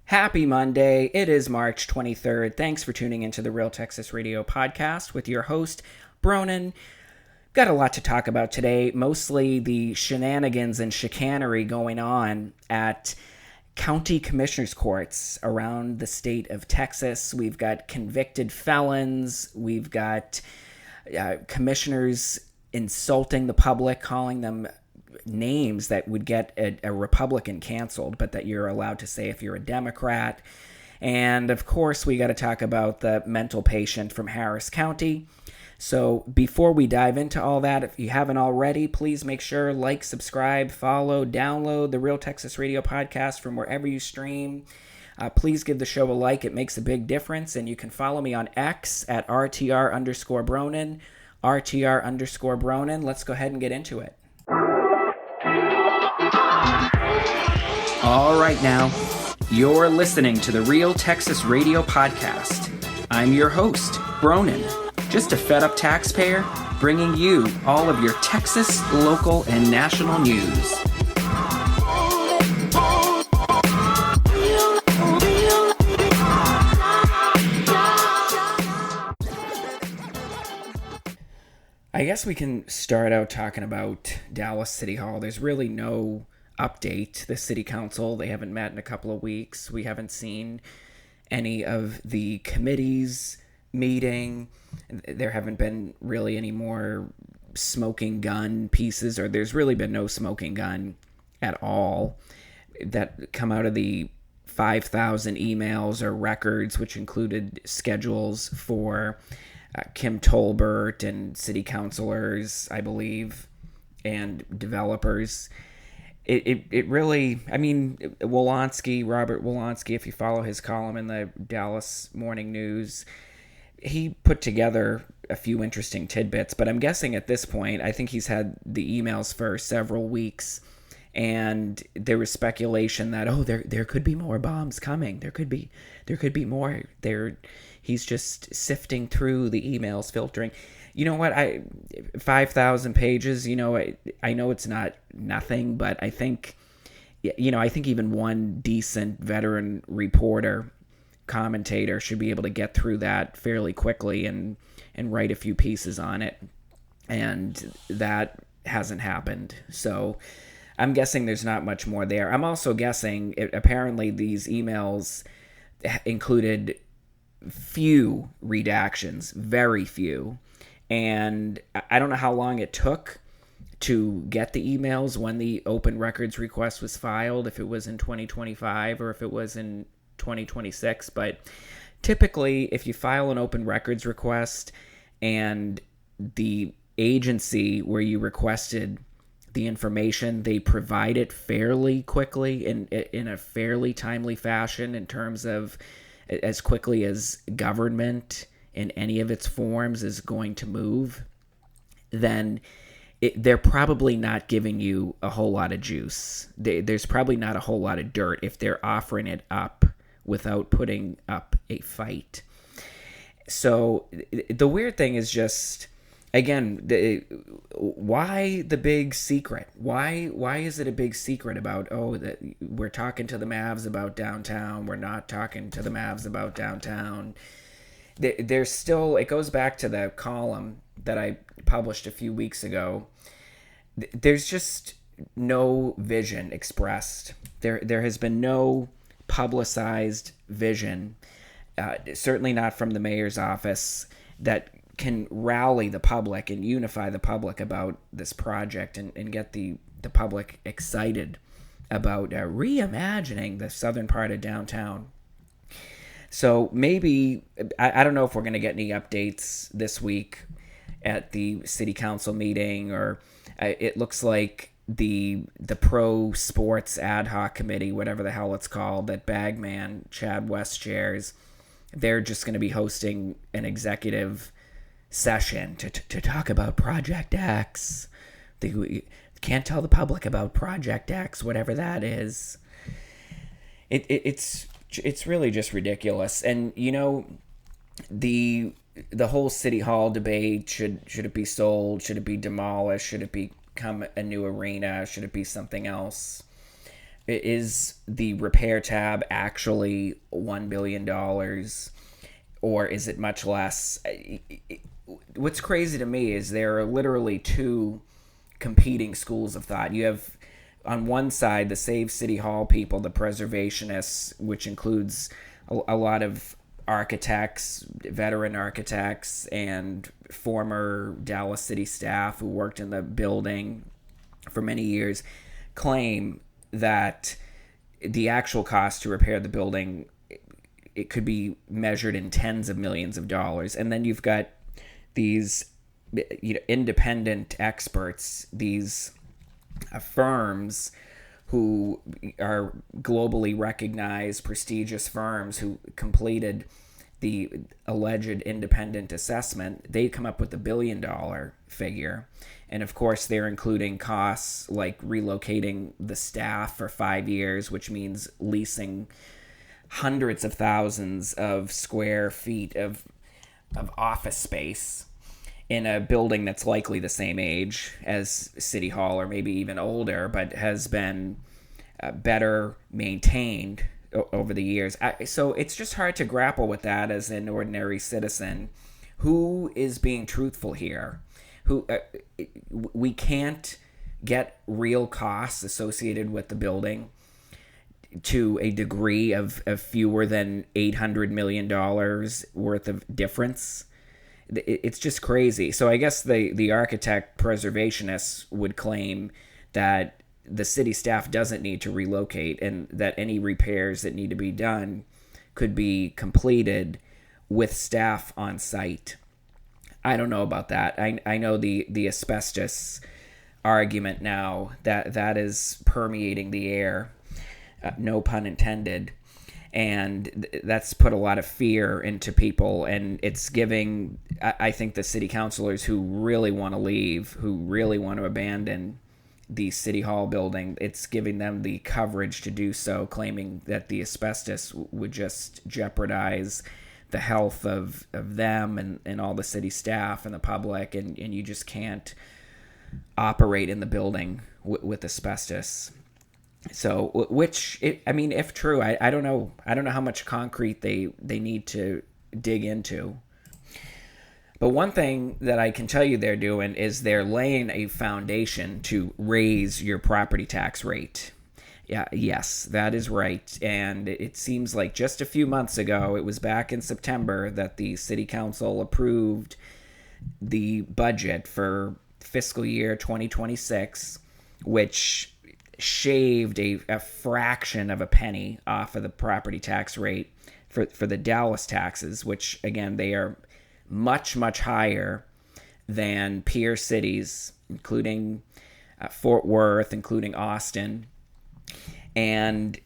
Happy Monday. It is March 23rd. Thanks for tuning into the Real Texas Radio podcast with your host, Bronin. Got a lot to talk about today, mostly the shenanigans and chicanery going on at county commissioners' courts around the state of Texas. We've got convicted felons. We've got commissioners insulting the public, calling them names that would get a Republican canceled, but that you're allowed to say if you're a Democrat. And of course, we got to talk about the mental patient from Harris County. So before we dive into all that, if you haven't already, please make sure, like, subscribe, follow, download the Real Texas Radio podcast from wherever you stream. Please give the show a like. It makes a big difference. And you can follow me on X at RTR_Bronin, RTR_Bronin. Let's go ahead and get into it. All right, now, you're listening to the Real Texas Radio podcast. I'm your host, Bronin, just a fed-up taxpayer bringing you all of your Texas, local, and national news. I guess we can start out talking about Dallas City Hall. There's really no update. The city council, they haven't met in a couple of weeks. We haven't seen any of the committees meeting. There haven't been really any more smoking gun pieces, or there's really been no smoking gun at all that come out of the 5,000 emails or records, which included schedules for Kim Tolbert and city councilors, I believe, and developers. It really, I mean, Robert Wolonsky, if you follow his column in the Dallas Morning News, he put together a few interesting tidbits, but I'm guessing at this point, I think he's had the emails for several weeks, and there was speculation that, there could be more bombs coming. There could be more. He's just sifting through the emails, filtering. You know what? 5,000 pages, I know it's not nothing, but I think even one decent veteran reporter, commentator should be able to get through that fairly quickly and write a few pieces on it. And that hasn't happened. So I'm guessing there's not much more there. I'm also guessing apparently these emails included few redactions, very few. And I don't know how long it took to get the emails when the open records request was filed, if it was in 2025 or if it was in 2026. But typically, if you file an open records request and the agency where you requested the information, they provide it fairly quickly in a fairly timely fashion, in terms of as quickly as government in any of its forms is going to move, then they're probably not giving you a whole lot of juice. There's probably not a whole lot of dirt if they're offering it up without putting up a fight. So the weird thing is just, again, why the big secret? Why is it a big secret about, that we're talking to the Mavs about downtown, we're not talking to the Mavs about downtown? There's still, it goes back to the column that I published a few weeks ago. There's just no vision expressed. There has been no publicized vision, certainly not from the mayor's office, that can rally the public and unify the public about this project and get the public excited about reimagining the southern part of downtown. So maybe, I don't know if we're going to get any updates this week at the city council meeting, or it looks like the pro sports ad hoc committee, whatever the hell it's called, that Bagman, Chad West chairs, they're just going to be hosting an executive session to talk about Project X. They can't tell the public about Project X, whatever that is. It's really just ridiculous. And the whole City Hall debate, should it be sold, should it be demolished, should it become a new arena, should it be something else? Is the repair tab actually $1 billion, or is it much less? What's crazy to me is there are literally two competing schools of thought. You have on one side the Save City Hall people, the preservationists, which includes a lot of architects, veteran architects, and former Dallas City staff who worked in the building for many years, claim that the actual cost to repair the building, it could be measured in tens of millions of dollars. And then you've got these independent experts, these firms who are globally recognized, prestigious firms who completed the alleged independent assessment. They come up with $1 billion figure. And of course, they're including costs like relocating the staff for 5 years, which means leasing hundreds of thousands of square feet of office space in a building that's likely the same age as City Hall or maybe even older, but has been better maintained over the years. So it's just hard to grapple with that as an ordinary citizen. Who is being truthful here? We can't get real costs associated with the building to a degree of fewer than $800 million worth of difference. It's just crazy. So I guess the architect preservationists would claim that the city staff doesn't need to relocate and that any repairs that need to be done could be completed with staff on site. I don't know about that. I know the asbestos argument now that is permeating the air, no pun intended, and that's put a lot of fear into people, and it's giving, I think, the city councilors who really want to leave, who really want to abandon the City Hall building, it's giving them the coverage to do so, claiming that the asbestos would just jeopardize the health of them and all the city staff and the public, and you just can't operate in the building with asbestos. So, if true, I don't know. I don't know how much concrete they need to dig into. But one thing that I can tell you they're doing is they're laying a foundation to raise your property tax rate. Yeah, yes, that is right. And it seems like just a few months ago, it was back in September, that the city council approved the budget for fiscal year 2026, which shaved a fraction of a penny off of the property tax rate for the Dallas taxes, which, again, they are much, much higher than peer cities, including Fort Worth, including Austin. And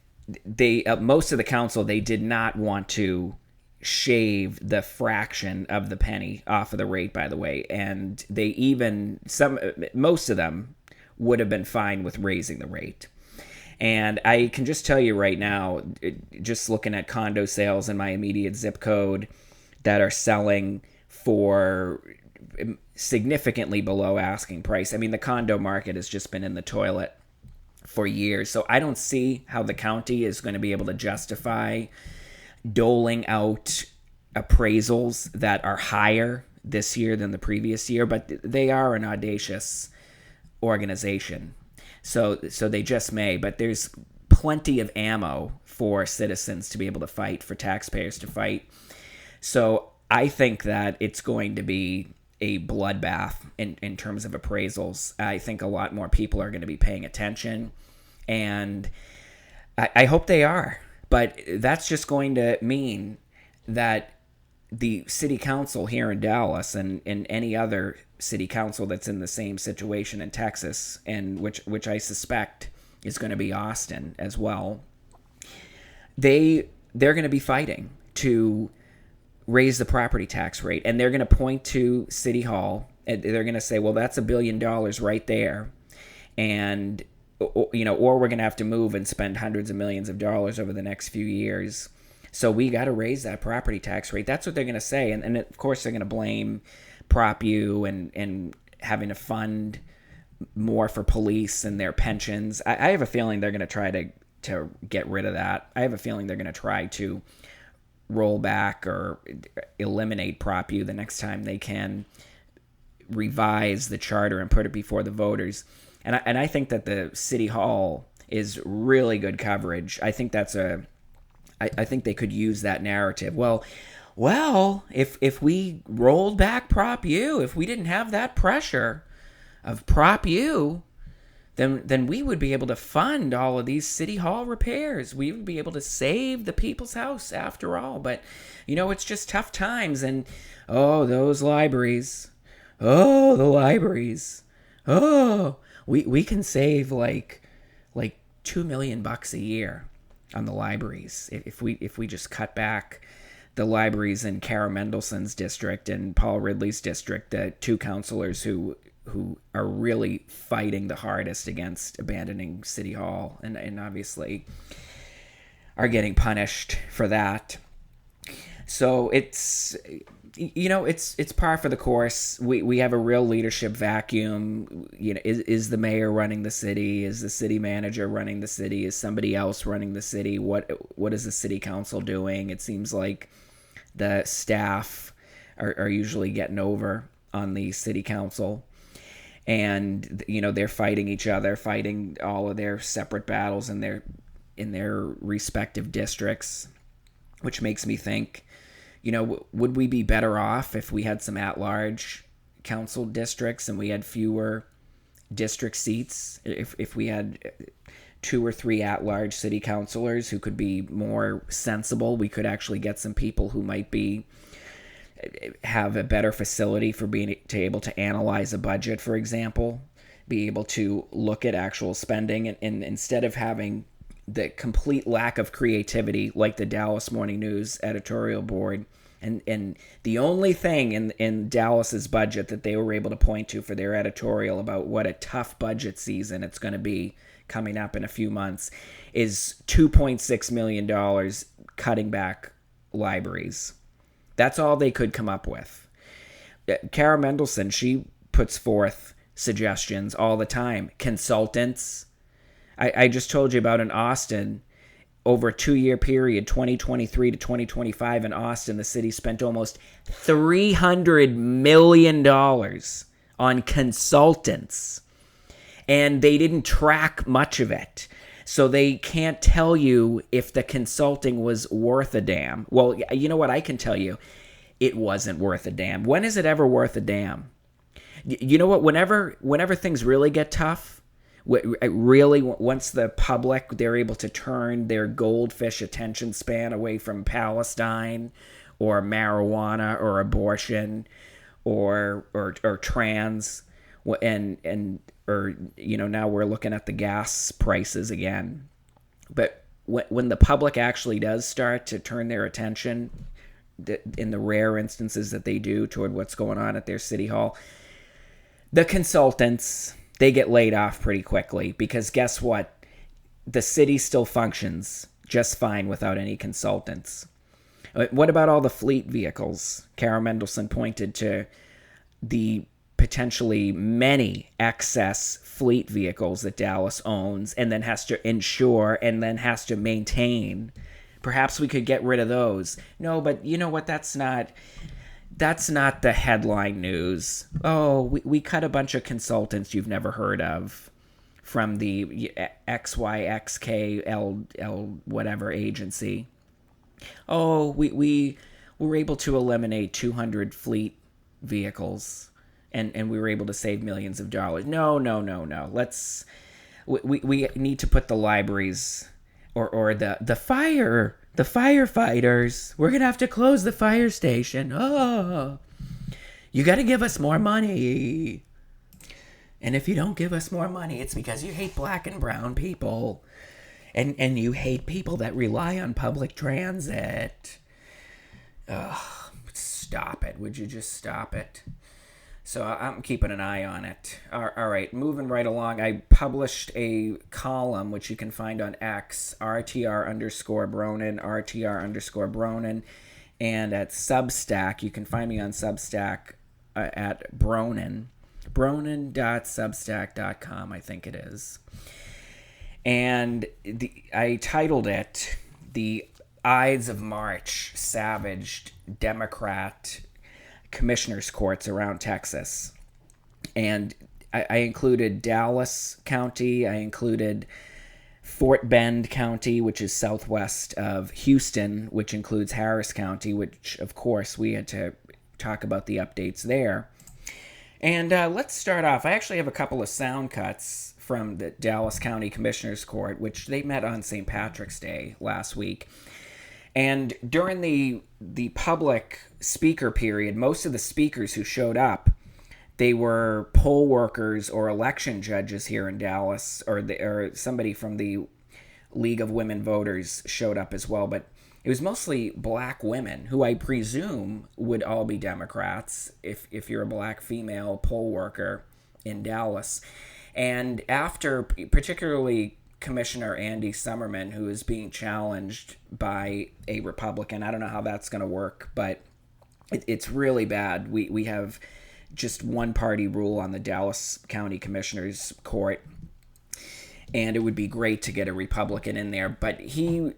they most of the council, they did not want to shave the fraction of the penny off of the rate, by the way. And they even, most of them would have been fine with raising the rate. And I can just tell you right now, just looking at condo sales in my immediate zip code that are selling for significantly below asking price. I mean, the condo market has just been in the toilet for years. So I don't see how the county is going to be able to justify doling out appraisals that are higher this year than the previous year, but they are an audacious organization. So they just may, but there's plenty of ammo for citizens to be able to fight, for taxpayers to fight. So I think that it's going to be a bloodbath in terms of appraisals. I think a lot more people are going to be paying attention, and I hope they are. But that's just going to mean that the city council here in Dallas and any other city council that's in the same situation in Texas, and which I suspect is going to be Austin as well, they're going to be fighting to raise the property tax rate, and they're going to point to City Hall, and they're going to say, well, that's $1 billion right there, and or we're going to have to move and spend hundreds of millions of dollars over the next few years, so we got to raise that property tax rate. That's what they're going to say, and of course they're going to blame Prop U and having to fund more for police and their pensions. I have a feeling they're going to try to to get rid of that. I have a feeling they're going to try to roll back or eliminate Prop U the next time they can revise the charter and put it before the voters. And I think that the City Hall is really good coverage. I think I think they could use that narrative. Well, if we rolled back Prop U, if we didn't have that pressure of Prop U, then we would be able to fund all of these City Hall repairs. We would be able to save the people's house after all. But, it's just tough times. And, those libraries. Oh, the libraries. Oh, we can save like $2 million a year on the libraries if we just cut back the libraries in Kara Mendelssohn's district and Paul Ridley's district, the two councilors who are really fighting the hardest against abandoning City Hall and obviously are getting punished for that. So it's par for the course. We have a real leadership vacuum. Is the mayor running the city? Is the city manager running the city? Is somebody else running the city? What is the city council doing? It seems like the staff are usually getting over on the city council. And, they're fighting each other, fighting all of their separate battles in their respective districts, which makes me think, would we be better off if we had some at-large council districts and we had fewer district seats? If we had 2 or 3 at-large city councilors who could be more sensible, we could actually get some people who might have a better facility for being able to analyze a budget, for example, be able to look at actual spending, and instead of having the complete lack of creativity like the Dallas Morning News editorial board, and the only thing in Dallas's budget that they were able to point to for their editorial about what a tough budget season it's going to be coming up in a few months is $2.6 million cutting back libraries. That's all they could come up with. Kara Mendelssohn, she puts forth suggestions all the time. Consultants. I just told you about in Austin, over a 2-year period, 2023 to 2025 in Austin, the city spent almost $300 million on consultants. And they didn't track much of it. So they can't tell you if the consulting was worth a damn. Well, you know what? I can tell you, it wasn't worth a damn. When is it ever worth a damn? You know what? Whenever things really get tough, really, once the public, they're able to turn their goldfish attention span away from Palestine or marijuana or abortion or trans, or now we're looking at the gas prices again. But when the public actually does start to turn their attention, in the rare instances that they do, toward what's going on at their city hall, the consultants, they get laid off pretty quickly, because guess what? The city still functions just fine without any consultants. What about all the fleet vehicles? Kara Mendelssohn pointed to the potentially many excess fleet vehicles that Dallas owns and then has to insure and then has to maintain. Perhaps we could get rid of those. No, but you know what? That's not the headline news. Oh, we cut a bunch of consultants you've never heard of from the XYXKL whatever agency. Oh, we were able to eliminate 200 fleet vehicles. And we were able to save millions of dollars. No. We need to put the libraries or the firefighters. We're going to have to close the fire station. Oh, you got to give us more money. And if you don't give us more money, it's because you hate black and brown people. And you hate people that rely on public transit. Ugh, stop it. Would you just stop it? So I'm keeping an eye on it. All right, moving right along. I published a column, which you can find on X, RTR_Bronin, RTR_Bronin. And at Substack, you can find me on Substack at Bronin. Bronin.substack.com, I think it is. And I titled it "The Ides of March Savaged Democrat Commissioners' Courts Around Texas." And I included Dallas County, I included Fort Bend County, which is southwest of Houston, which includes Harris County, which, of course, we had to talk about the updates there. And let's start off. I actually have a couple of sound cuts from the Dallas County Commissioners Court, which they met on St. Patrick's Day last week. And during the public speaker period, most of the speakers who showed up, they were poll workers or election judges here in Dallas, or somebody from the League of Women Voters showed up as well. But it was mostly black women, who I presume would all be Democrats if you're a black female poll worker in Dallas. And after, particularly Commissioner Andy Summerman, who is being challenged by a Republican, I don't know how that's going to work, but it's really bad. We have just one party rule on the Dallas County Commissioners Court, and it would be great to get a Republican in there, but he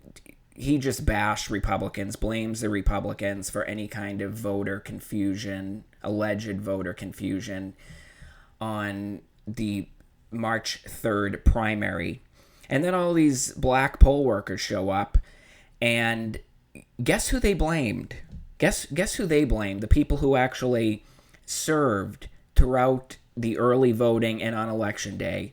just bashed Republicans, blames the Republicans for any kind of voter confusion, alleged voter confusion on the March 3rd primary. And then all these black poll workers show up, and guess who they blamed? Guess who they blamed? The people who actually served throughout the early voting and on election day.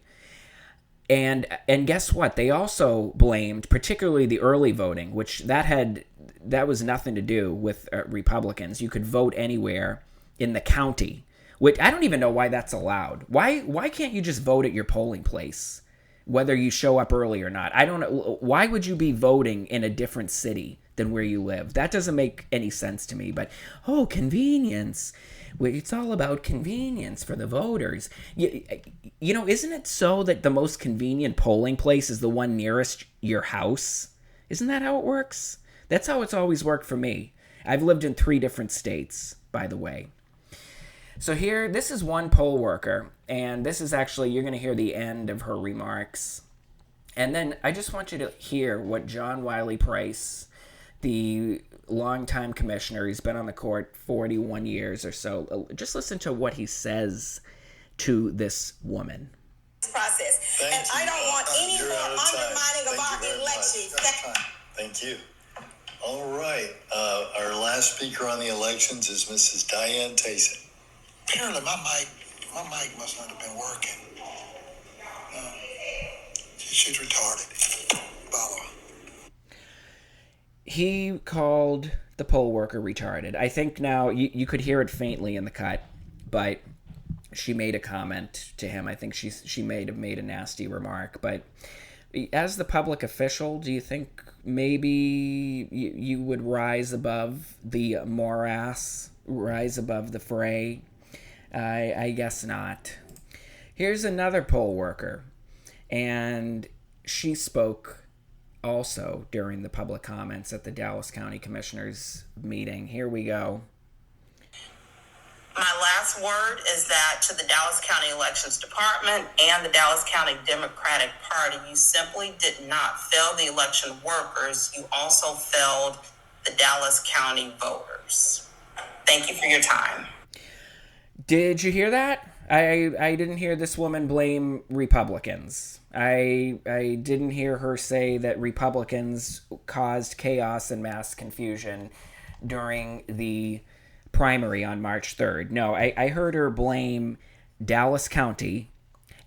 And guess what? They also blamed particularly the early voting, which that was nothing to do with Republicans. You could vote anywhere in the county, which I don't even know why that's allowed. Why can't you just vote at your polling place, whether you show up early or not? I don't know. Why would you be voting in a different city than where you live? That doesn't make any sense to me. But, convenience. It's all about convenience for the voters. You know, isn't it so that the most convenient polling place is the one nearest your house? Isn't that how it works? That's how it's always worked for me. I've lived in 3 different states, by the way. So here, this is one poll worker, and this is actually, you're going to hear the end of her remarks. And then I just want you to hear what John Wiley Price, the longtime commissioner, he's been on the court 41 years or so, just listen to what he says to this woman. Process. And I don't want any more undermining of our election. Thank you. All right. Our last speaker on the elections is Mrs. Diane Tayson. Apparently my mic must not have been working. She's retarded. Follow. He called the poll worker retarded. I think now you could hear it faintly in the cut, but she made a comment to him. I think she may have made a nasty remark. But as the public official, do you think maybe you would rise above the morass, rise above the fray? I guess not. Here's another poll worker, and she spoke also during the public comments at the Dallas County Commissioners meeting. Here we go. My last word is that to the Dallas County Elections Department and the Dallas County Democratic Party, you simply did not fail the election workers. You also failed the Dallas County voters. Thank you for your time. Did you hear that? I didn't hear this woman blame Republicans. I didn't hear her say that Republicans caused chaos and mass confusion during the primary on March 3rd. No, I heard her blame Dallas County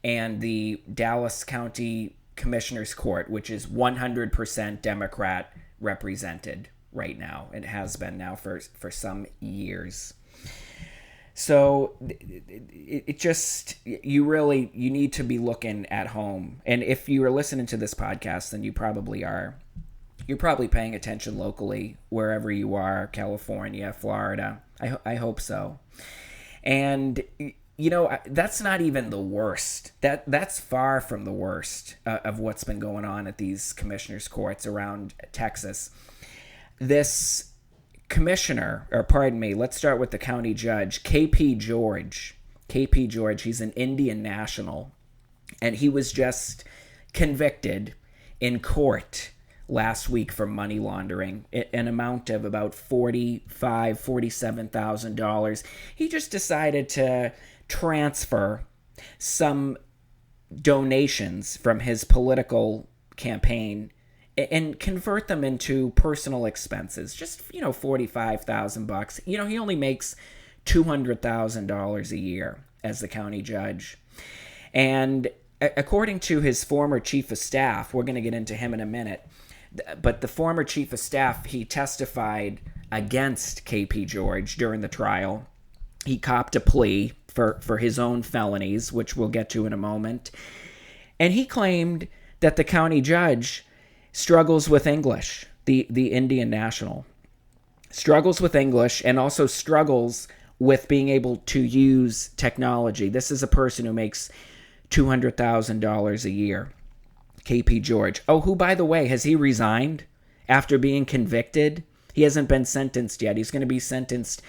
and the Dallas County Commissioners Court, which is 100% Democrat represented right now. It has been now for some years. So it just, you need to be looking at home. And if you are listening to this podcast, then you probably are. You're probably paying attention locally, wherever you are, California, Florida. I hope so. And, you know, that's not even the worst. That's far from the worst of what's been going on at these commissioners' courts around Texas. This commissioner, or pardon me, let's start with the county judge, KP George, he's an Indian national, and he was just convicted in court last week for money laundering, an amount of about $47,000. He just decided to transfer some donations from his political campaign and convert them into personal expenses. Just, $45,000. He only makes $200,000 a year as the county judge. And according to his former chief of staff, we're going to get into him in a minute, but the former chief of staff, he testified against KP George during the trial. He copped a plea for his own felonies, which we'll get to in a moment. And he claimed that the county judge struggles with English, the Indian national. Struggles with English and also struggles with being able to use technology. This is a person who makes $200,000 a year. KP George. Oh, who, by the way, has he resigned after being convicted? He hasn't been sentenced yet. He's going to be sentenced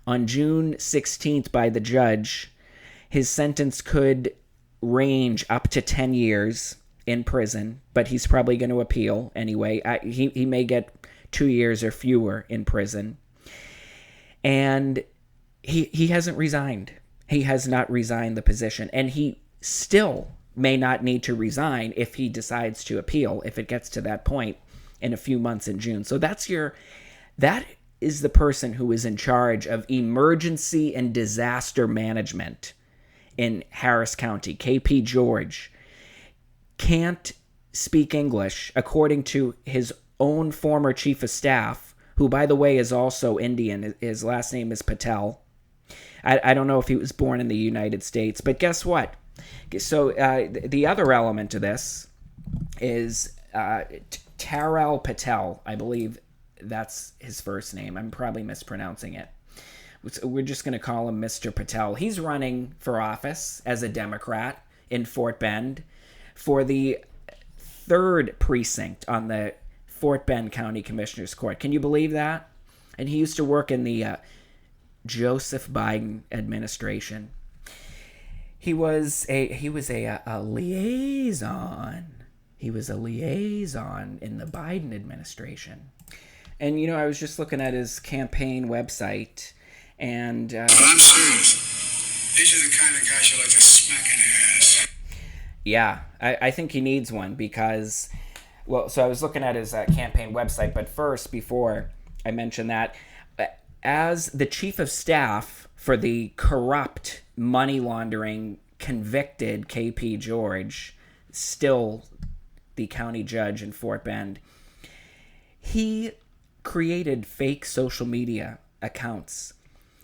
on June 16th by the judge. His sentence could range up to 10 years in prison, but he's probably going to appeal anyway. He may get 2 years or fewer in prison. And he hasn't resigned. He has not resigned the position. And he still may not need to resign if he decides to appeal, if it gets to that point in a few months in June. So that is the person who is in charge of emergency and disaster management in Harris County. KP George can't speak English, according to his own former chief of staff, who, by the way, is also Indian. His last name is Patel. I don't know if he was born in the United States, but guess what? So the other element to this is Taral Patel. I believe that's his first name. I'm probably mispronouncing it. We're just going to call him Mr. Patel. He's running for office as a Democrat in Fort Bend for the 3rd precinct on the Fort Bend County Commissioner's Court. Can you believe that? And he used to work in the Joseph Biden administration. He was a liaison. He was a liaison in the Biden administration. And, I was just looking at his campaign website, and... But I'm serious. These are the kind of guys you like to smack in the ass. Yeah, I think he needs one because... Well, so I was looking at his campaign website, but first, before I mention that, as the chief of staff for the corrupt money laundering convicted KP George, still the county judge in Fort Bend, he created fake social media accounts,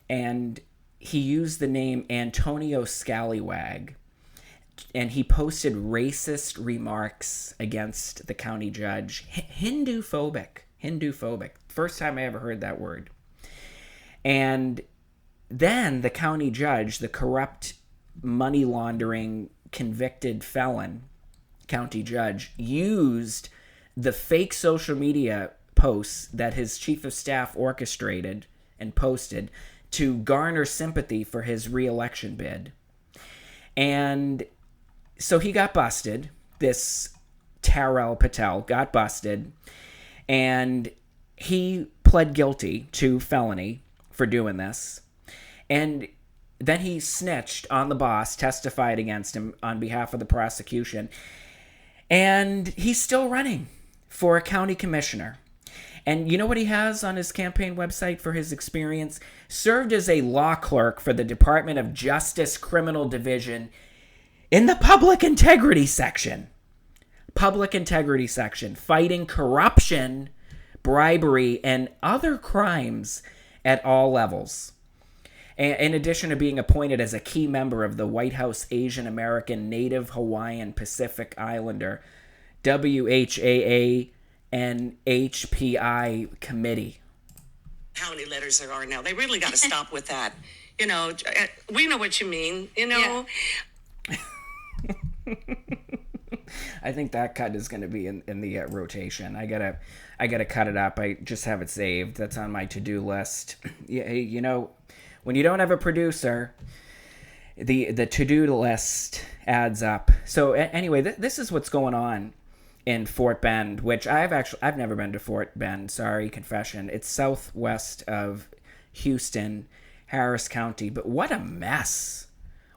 and he used the name Antonio Scallywag, and he posted racist remarks against the county judge. Hindu-phobic. First time I ever heard that word. And then the county judge, the corrupt money laundering convicted felon county judge, used the fake social media posts that his chief of staff orchestrated and posted to garner sympathy for his re-election bid. And so he got busted. This Taral Patel got busted, and he pled guilty to felony for doing this. And then he snitched on the boss, testified against him on behalf of the prosecution. And he's still running for a county commissioner. And you know what he has on his campaign website for his experience? Served as a law clerk for the Department of Justice Criminal Division in the Public Integrity Section. Public Integrity Section, fighting corruption, bribery, and other crimes at all levels. In addition to being appointed as a key member of the White House Asian American Native Hawaiian Pacific Islander WHAA and HPI committee. How many letters there are now? They really got to stop with that. We know what you mean, Yeah. I think that cut is going to be in the rotation. I gotta cut it up. I just have it saved. That's on my to-do list. Yeah, when you don't have a producer, the to-do list adds up. So anyway, this is what's going on in Fort Bend, which I've never been to Fort Bend. Sorry, confession. It's southwest of Houston, Harris County. But what a mess!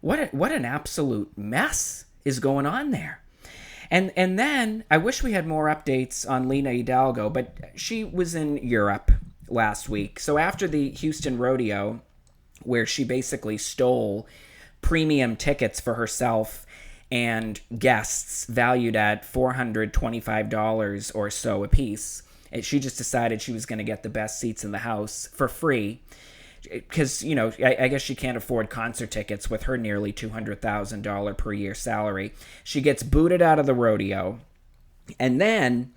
What an absolute mess is going on there. And then I wish we had more updates on Lena Hidalgo, but she was in Europe last week. So after the Houston rodeo, where she basically stole premium tickets for herself and guests valued at $425 or so a piece, she just decided she was going to get the best seats in the house for free. Because, I guess she can't afford concert tickets with her nearly $200,000 per year salary. She gets booted out of the rodeo. And then,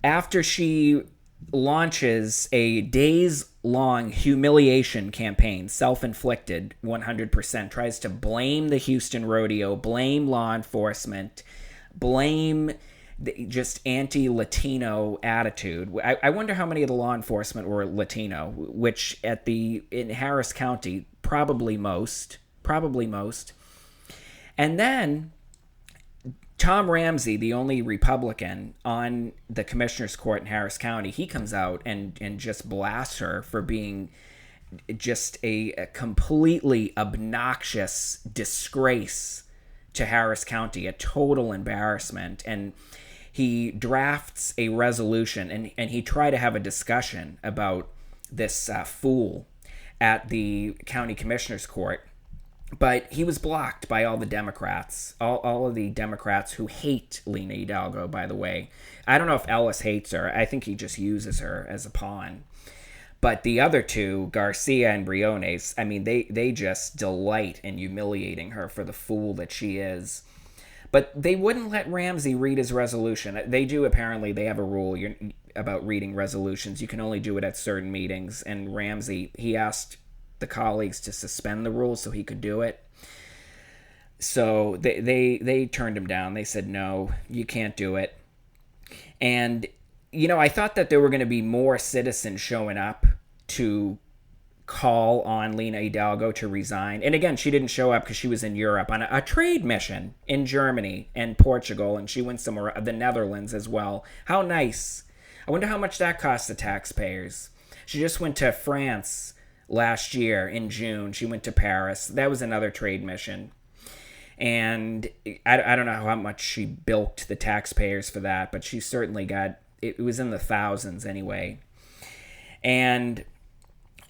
after she launches a days-long humiliation campaign, self-inflicted 100%, tries to blame the Houston rodeo, blame law enforcement, blame just anti-Latino attitude. I wonder how many of the law enforcement were Latino, which in Harris County, probably most. And then Tom Ramsey, the only Republican on the commissioner's court in Harris County, he comes out and just blasts her for being just a completely obnoxious disgrace to Harris County, a total embarrassment. And he drafts a resolution, and he tried to have a discussion about this fool at the county commissioner's court. But he was blocked by all the Democrats, all of the Democrats who hate Lena Hidalgo, by the way. I don't know if Ellis hates her. I think he just uses her as a pawn. But the other two, Garcia and Briones, I mean, they just delight in humiliating her for the fool that she is. But they wouldn't let Ramsey read his resolution. They do, apparently. They have a rule about reading resolutions. You can only do it at certain meetings. And Ramsey, he asked the colleagues to suspend the rule so he could do it. So they turned him down. They said, no, you can't do it. And, I thought that there were going to be more citizens showing up to call on Lena Hidalgo to resign. And again, she didn't show up because she was in Europe on a trade mission in Germany and Portugal, and she went somewhere, the Netherlands as well. How nice. I wonder how much that cost the taxpayers. She just went to France last year in June. She went to Paris. That was another trade mission. And I don't know how much she bilked the taxpayers for that, but she certainly got, it was in the thousands anyway. And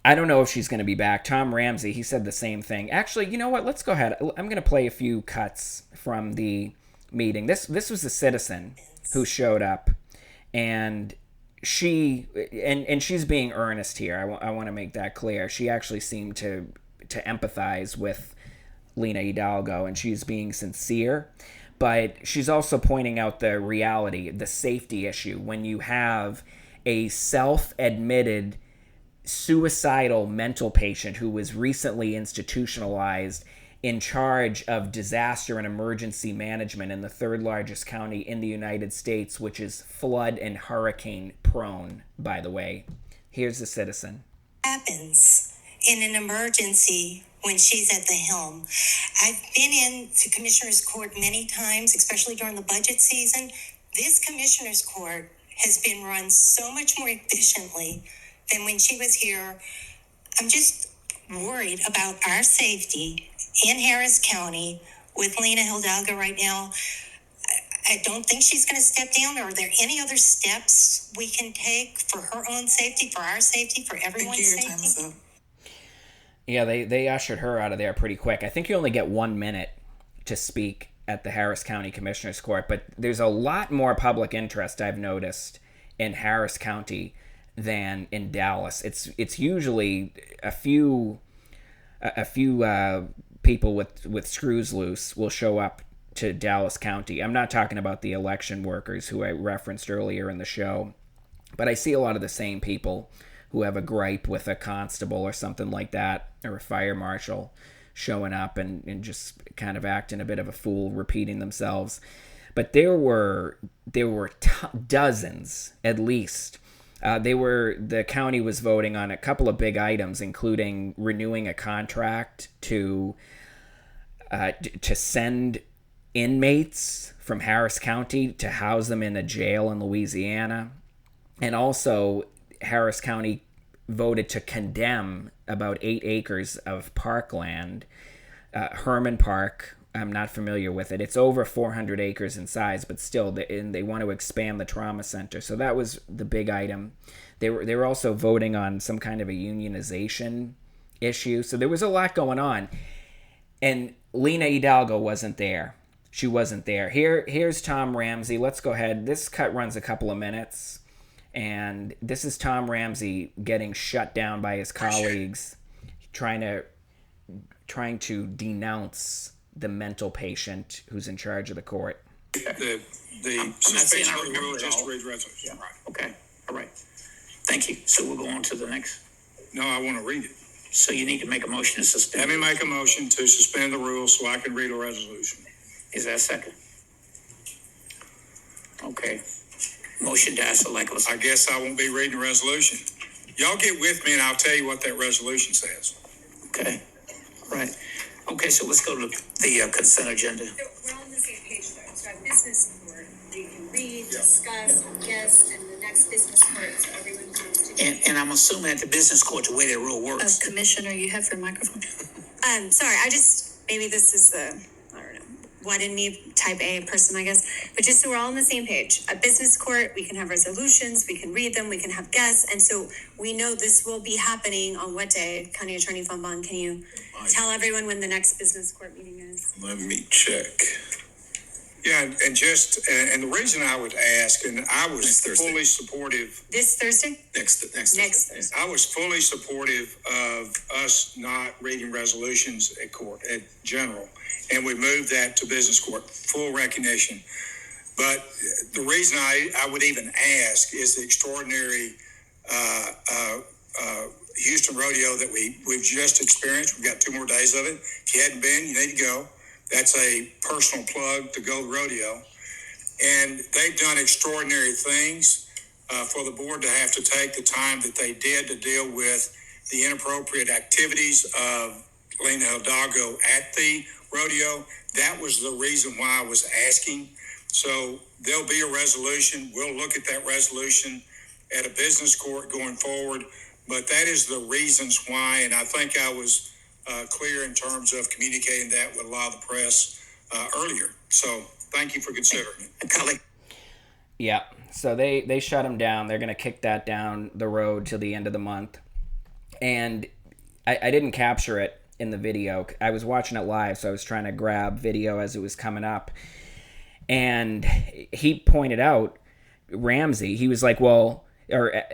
I don't know if she's going to be back. Tom Ramsey, he said the same thing. Actually, you know what? Let's go ahead. I'm going to play a few cuts from the meeting. This was a citizen who showed up, and she's being earnest here. I want to make that clear. She actually seemed to empathize with Lena Hidalgo, and she's being sincere. But she's also pointing out the reality, the safety issue, when you have a self-admitted suicidal mental patient who was recently institutionalized in charge of disaster and emergency management in the third largest county in the United States, which is flood and hurricane prone, by the way. Here's the citizen. Happens in an emergency when she's at the helm. I've been in to commissioner's court many times, especially during the budget season. This commissioner's court has been run so much more efficiently than when she was here. I'm just worried about our safety in Harris County with Lena Hidalgo right now. I don't think she's going to step down. Are there any other steps we can take for her own safety, for our safety, for everyone's safety? Yeah, they ushered her out of there pretty quick. I think you only get 1 minute to speak at the Harris County Commissioner's Court, but there's a lot more public interest I've noticed in Harris County than in Dallas. It's usually a few people with screws loose will show up to Dallas County. I'm not talking about the election workers who I referenced earlier in the show, but I see a lot of the same people who have a gripe with a constable or something like that, or a fire marshal showing up and just kind of acting a bit of a fool, repeating themselves. But there were dozens at least. The county was voting on a couple of big items, including renewing a contract to to send inmates from Harris County to house them in a jail in Louisiana. And also, Harris County voted to condemn about 8 acres of parkland. Herman Park, I'm not familiar with it. It's over 400 acres in size, but still, they want to expand the trauma center. So that was the big item. They were also voting on some kind of a unionization issue. So there was a lot going on. And Lena Hidalgo wasn't there. She wasn't there. Here's Tom Ramsey. Let's go ahead. This cut runs a couple of minutes. And this is Tom Ramsey getting shut down by his colleagues, trying to denounce the mental patient who's in charge of the court. The suspension of the rule just to read resolution. Yeah. Right. Okay. All right. Thank you. So we'll go on to the next. No, I want to read it. So you need to make a motion to suspend. Let me make a motion to suspend the rules so I can read a resolution. Is that a second? Okay. Motion dies so like I guess I won't be reading the resolution. Y'all get with me and I'll tell you what that resolution says. Okay. All right. Okay, so let's go to the consent agenda. So we're on the same page though. So at business court, we can read, discuss, guess, and the next business court, so everyone comes to. And I'm assuming at the business court, the way the rule works. Commissioner, you have your microphone. Sorry, maybe this is I don't know, what in me type A person, I guess. But just so we're all on the same page, at business court, we can have resolutions, we can read them, we can have guests. And so we know this will be happening on what day? County Attorney Von Bon, can you tell everyone when the next business court meeting is? Let me check. Yeah, and the reason I would ask, and I was fully supportive. This Thursday? Next Thursday. I was fully supportive of us not reading resolutions at court, at general, and we moved that to business court, full recognition. But the reason I would even ask is the extraordinary Houston rodeo that we've just experienced. We've got 2 more days of it. If you hadn't been, you need to go. That's a personal plug to go rodeo. And they've done extraordinary things for the board to have to take the time that they did to deal with the inappropriate activities of Lena Hidalgo at the rodeo. That was the reason why I was asking. So there'll be a resolution. We'll look at that resolution at a business court going forward. But that is the reasons why, and I think I was clear in terms of communicating that with a lot of the press earlier. So thank you for considering it. Yeah, so they shut him down. They're going to kick that down the road till the end of the month. And I didn't capture it in the video. I was watching it live, so I was trying to grab video as it was coming up. And he pointed out, Ramsey, he was like, well, or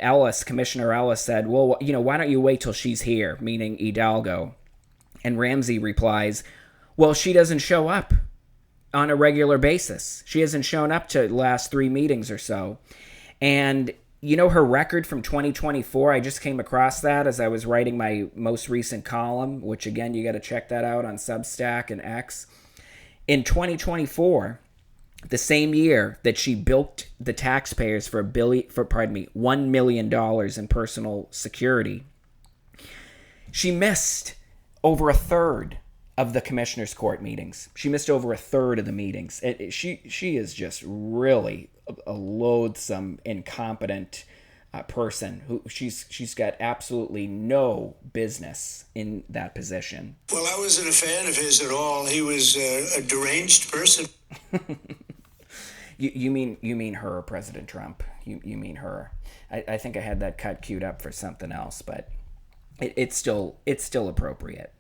Commissioner Ellis said, well, why don't you wait till she's here, meaning Hidalgo. And Ramsey replies, well, she doesn't show up on a regular basis. She hasn't shown up to the last 3 meetings or so. And, her record from 2024, I just came across that as I was writing my most recent column, which, again, you got to check that out on Substack and X. In 2024, the same year that she bilked the taxpayers for $1 million in personal security, she missed over a third of the commissioner's court meetings. She missed over a third of the meetings. She is just really a loathsome, incompetent person who she's got absolutely no business in that position. Well, I wasn't a fan of his at all. He was a deranged person. You mean her, President Trump? You mean her? I think I had that cut queued up for something else, but it's still appropriate.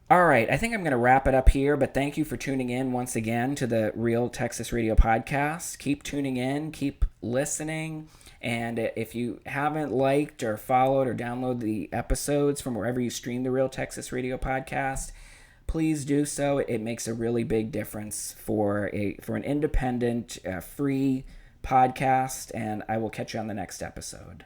All right, I think I'm going to wrap it up here, but thank you for tuning in once again to the Real Texas Radio Podcast. Keep tuning in, keep listening, and if you haven't liked or followed or downloaded the episodes from wherever you stream the Real Texas Radio Podcast, please do so. It makes a really big difference for an independent, free podcast, and I will catch you on the next episode.